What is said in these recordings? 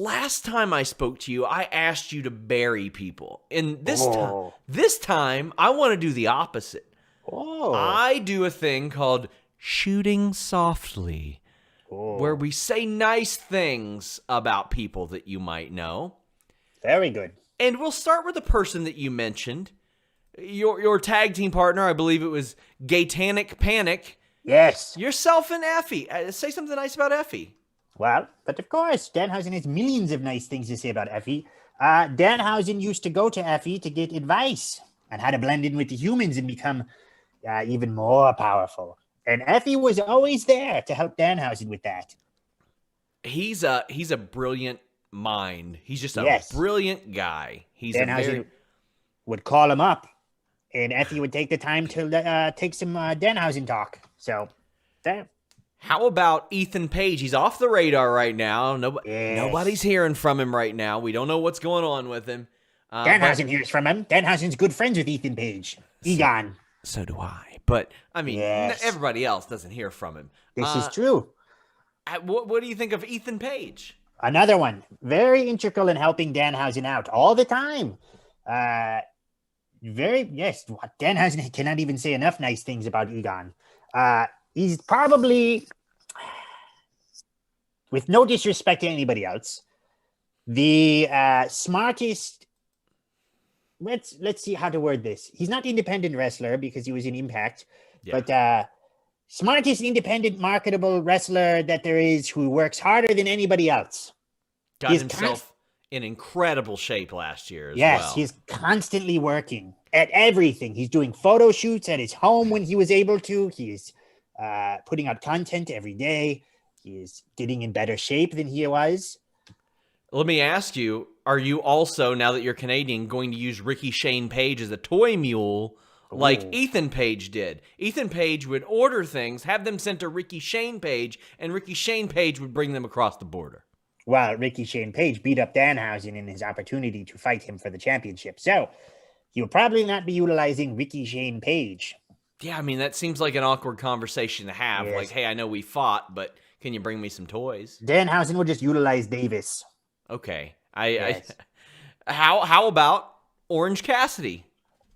last time I spoke to you, I asked you to bury people. And this time, I want to do the opposite. Oh. I do a thing called shooting softly, where we say nice things about people that you might know. Very good. And we'll start with the person that you mentioned. Your tag team partner, I believe it was Gatanic Panic. Yes. Yourself and Effy. Say something nice about Effy. Well, but of course, Danhausen has millions of nice things to say about Effy. Danhausen used to go to Effy to get advice on how to blend in with the humans and become even more powerful. And Effy was always there to help Danhausen with that. He's a brilliant mind. He's just a Yes. brilliant guy. He's Danhausen would call him up, and Effy would take the time to take some Danhausen talk. So, that. How about Ethan Page? He's off the radar right now. Nobody's hearing from him right now. We don't know what's going on with him. Danhausen hears from him. Danhausen's good friends with Ethan Page. Egon. So do I. But, I mean, Yes. everybody else doesn't hear from him. This is true. What do you think of Ethan Page? Another one. Very integral in helping Danhausen out all the time. Danhausen cannot even say enough nice things about Egon. He's probably, with no disrespect to anybody else, the smartest. Let's see how to word this. He's not independent wrestler because he was in Impact, but smartest independent marketable wrestler that there is, who works harder than anybody else. Got himself in incredible shape last year as well. Yes, he's constantly working at everything. He's doing photo shoots at his home when he was able to. He's putting out content every day. He is getting in better shape than he was. Let me ask you, are you also, now that you're Canadian, going to use Ricky Shane Page as a toy mule like Ethan Page did? Ethan Page would order things, have them sent to Ricky Shane Page, and Ricky Shane Page would bring them across the border. Well, Ricky Shane Page beat up Danhausen in his opportunity to fight him for the championship. So he will probably not be utilizing Ricky Shane Page. Yeah, I mean, that seems like an awkward conversation to have. Yes. Like, hey, I know we fought, but can you bring me some toys? Danhausen will just utilize Davis. Okay. Yes. How about Orange Cassidy?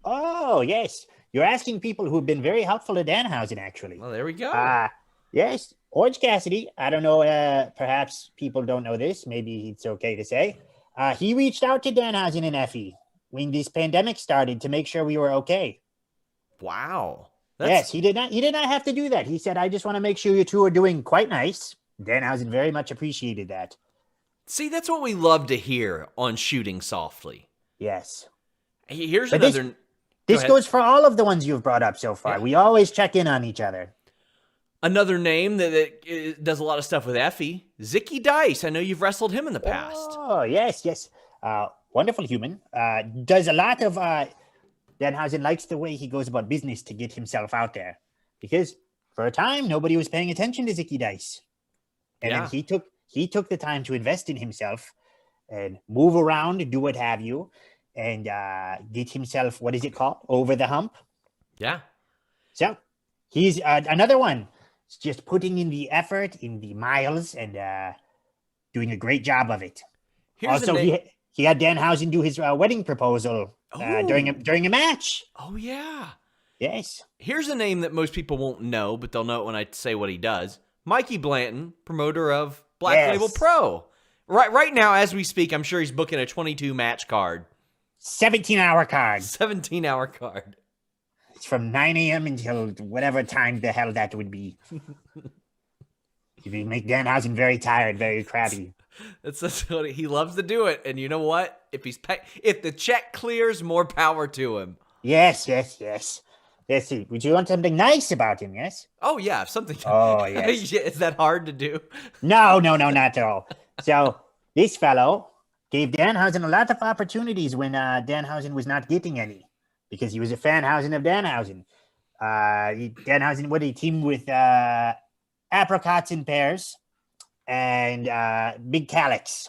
Oh, yes. You're asking people who have been very helpful to Danhausen, actually. Well, there we go. Yes, Orange Cassidy. I don't know. Perhaps people don't know this. Maybe it's okay to say. He reached out to Danhausen and Effy when this pandemic started to make sure we were okay. Wow. Yes, he did not. He did not have to do that. He said, "I just want to make sure you two are doing quite nice." Danhausen very much appreciated that. See, that's what we love to hear on Shooting Softly. Yes. Here's But another. This goes for all of the ones you've brought up so far. Yeah. We always check in on each other. Another name that does a lot of stuff with Effy, Zicky Dice. I know you've wrestled him in the past. Oh, yes. Wonderful human. Does a lot of... Danhausen likes the way he goes about business to get himself out there. Because for a time, nobody was paying attention to Zicky Dice. And then he took the time to invest in himself and move around and do what have you. And get himself, what is it called? Over the hump. Yeah. So he's another one. It's just putting in the effort, in the miles, and doing a great job of it. Also, he had Danhausen do his wedding proposal during a match. Oh, yeah. Yes. Here's a name that most people won't know, but they'll know it when I say what he does. Mikey Blanton, promoter of Black Label Pro. Right now, as we speak, I'm sure he's booking a 22-match card. 17-hour card. 17-hour card. It's from 9 a.m. until whatever time the hell that would be. You make Danhausen very tired, very crabby. That's what he loves to do it. And you know what? If the check clears, more power to him. Yes. Let's see. Would you want something nice about him, yes? Oh, yeah. Something. Oh, yes. Is that hard to do? No, not at all. So this fellow gave Danhausen a lot of opportunities when Danhausen was not getting any, because he was a fanhausen of Danhausen. Danhausen would team with Apricots in Pears and Big Calyx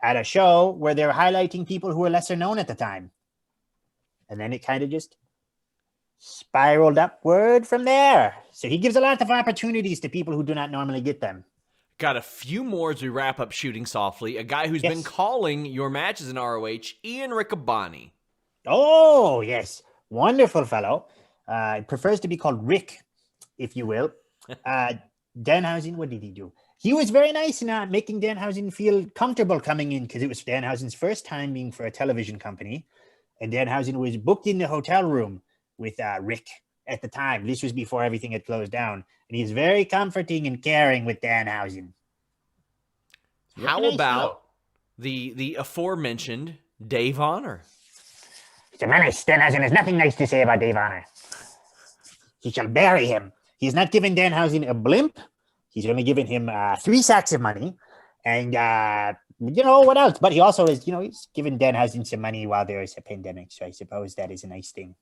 at a show where they were highlighting people who were lesser known at the time. And then it kind of just spiraled upward from there. So he gives a lot of opportunities to people who do not normally get them. Got a few more as we wrap up Shooting Softly. A guy who's been calling your matches in ROH, Ian Riccaboni. Oh, yes. Wonderful fellow. Prefers to be called Rick, if you will. Danhausen, what did he do? He was very nice in making Danhausen feel comfortable coming in because it was Danhausen's first time being for a television company. And Danhausen was booked in the hotel room with Rick at the time. This was before everything had closed down. And he's very comforting and caring with Danhausen. How about the aforementioned Dave Honor? He's a menace. Danhausen has nothing nice to say about Dave Honor. He shall bury him. He's not given Danhausen a blimp. He's only given him 3 sacks of money. And, what else? But he also is, he's given Danhausen some money while there is a pandemic. So I suppose that is a nice thing.